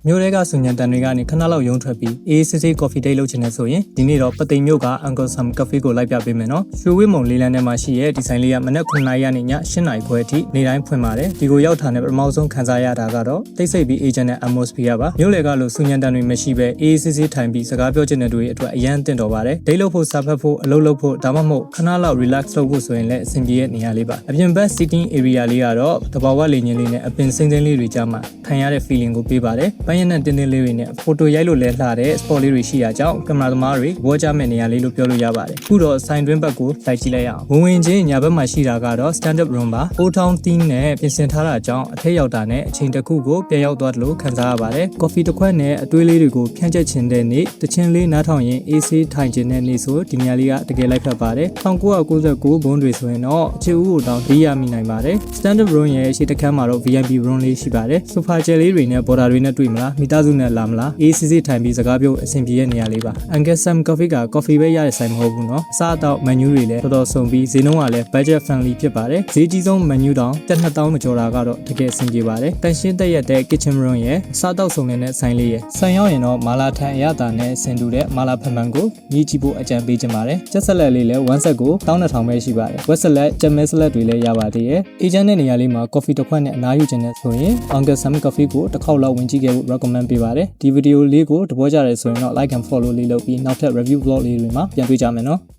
မျိုးတွေကဆူညံတန်တွေကနေခဏလောက်ရုံထွက်ပြီးအေးစစ်စစ်ကော်ဖီဒိတ်လုပ်ချင်နေဆိုရင်ဒီနေ့တော့ပသိမ်မြို့က Uncle Sam Cafe ကိုလိုက်ပြပေးမယ်နော်ရွှေဝင်းမုံလေးလန်းထဲမှာရှိရဲ့ဒီဆိုင်လေးကမနက်9:00နာရီကနေည8:00နာရီခွဲအထိနေ့တိုင်းဖွင့်ပါတယ်ဒီကိုရောက်တာနဲ့ပထမဆုံးခံစားရတာကတော့တိတ်ဆိတ်ပြီး agent နဲ့ atmosphere ပါမြို့လေကလို့ဆူညံတန်တွေမရှိပဲအေးစစ်စစ်ထိုင်ပြီးစကားပြောချင်တဲ့တွေအတွက်အရန်တင့်တော်ပါတယ်ဒိတ်လုပ်ဖို့စာဖတ်ဖို့အလုပ်လုပ်ဖို့ဒါမှမဟုတ်ခဏလောက် relax လုပ်ဖို့ဆိုရင်လည်းအဆင်ပြေတဲ့နေရာလေးပါအပြင်ဘက် sitting area လေးကတော့တဘာဝလေညင်းလေးနဲ့အပင်စင်းစင်းလေးတွေကြားမှာခံရတဲ့ feeling ကိုပေးပါတယ်ပိုင်းရနဲ့တင်းတင်းလေးတွေနဲ့ဖိုတိုရိုက်လို့လဲလှတဲ့ spot လေးတွေရှိရာကြောင့်ကင်မရာသမားတွေဝေါ်ကြမဲ့နေရာလေးလို့ပြောလို့ရပါတယ်ခုတော့ဆိုင်တွင်းဘက်ကိုလိုက်ကြည့်လိုက်ရအောင်ဝင်ချင်းညာဘက်မှာရှိတာကတော့ standard room ပါ Old Town theme နဲ့ပြင်ဆင်ထားတာကြောင့်အထက်ရောက်တာနဲ့အချိန်တစ်ခုကိုပြန်ရောက်သွားတယ်လို့ခံစားရပါတယ် coffee တစ်ခွက်နဲ့အတွေးလေးတွေကိုဖြန့်ကျက်ခြင်းတဲ့နေ့တချင်းလေးနားထောင်ရင်အေးဆေးထိုင်ခြင်းတဲ့နေ့ဆိုဒီနေရာလေးကတကယ်လိုက်ဖက်ပါတယ်1999ဘုန်းတွေဆိုရင်တော့အခြေဦးကိုတောင်ပေးရမိနိုင်ပါတယ် standard room ရဲ့ရှေ့တစ်ခန်းမှာတော့ VIP room လေးရှိပါတယ် sofa chair လေးတွေနဲ့ border တွေနဲ့တွေ့မလားမိသားစုနဲ့လာမလားအေးစစ်စစ်ထိုင်ပြီးစကားပြောအဆင်ပြေတဲ့နေရာလေးပါ Uncle Sam Cafe က coffee ပဲရတဲ့ဆိုင်မဟုတ်ဘူးเนาะအစားအသောက် menu တွေလည်းတော်တော်စုံပြီးဈေးနှုန်းကလည်း budget friendly ဖြစ်ပါတယ်ဈေးကြီးဆုံး menu တောင်2000မကျော်တာကတော့တကယ်အဆင်ပြေပါတယ်တန်ရှင်းတက်ရက်တဲ့ kitchen room ရဲ့အစားအသောက်စုံတဲ့ဆိုင်လေးရဲ့ဆိုင်ရောက်ရင်တော့မာလာထန်အရသာနဲ့ဆင်တူတဲ့မာလာဖန်ဖန်ကိုမြည်ကြည့်ဖို့အကြံပေးခြင်းပါတယ်ချက်ဆက်လက်လေးလည်း1 set ကို12000ပဲရှိပါတယ်ဝက်ဆက်လက်ချက်မဲဆက်လက်တွေလည်းရပါသေးတယ် agent တဲ့နေရာလေးမှာ coffee တစ်ခွက်နဲ့အနားယူခြင်းနဲ့ဆိုရင် Uncle Sam Cafe ကိုတစ်ခေါက်လောက်ဝင်ကြည့်ခဲ့ဖို့ recommend ပေးပါတယ်ဒီဗီဒီယိုလေးကိုသဘောကျတယ်ဆိုရင်တော့ like and follow လေးလုပ်ပြီးနောက်ထပ် review vlog လေးတွေမှာပြန်တွေ့ကြမယ်နော်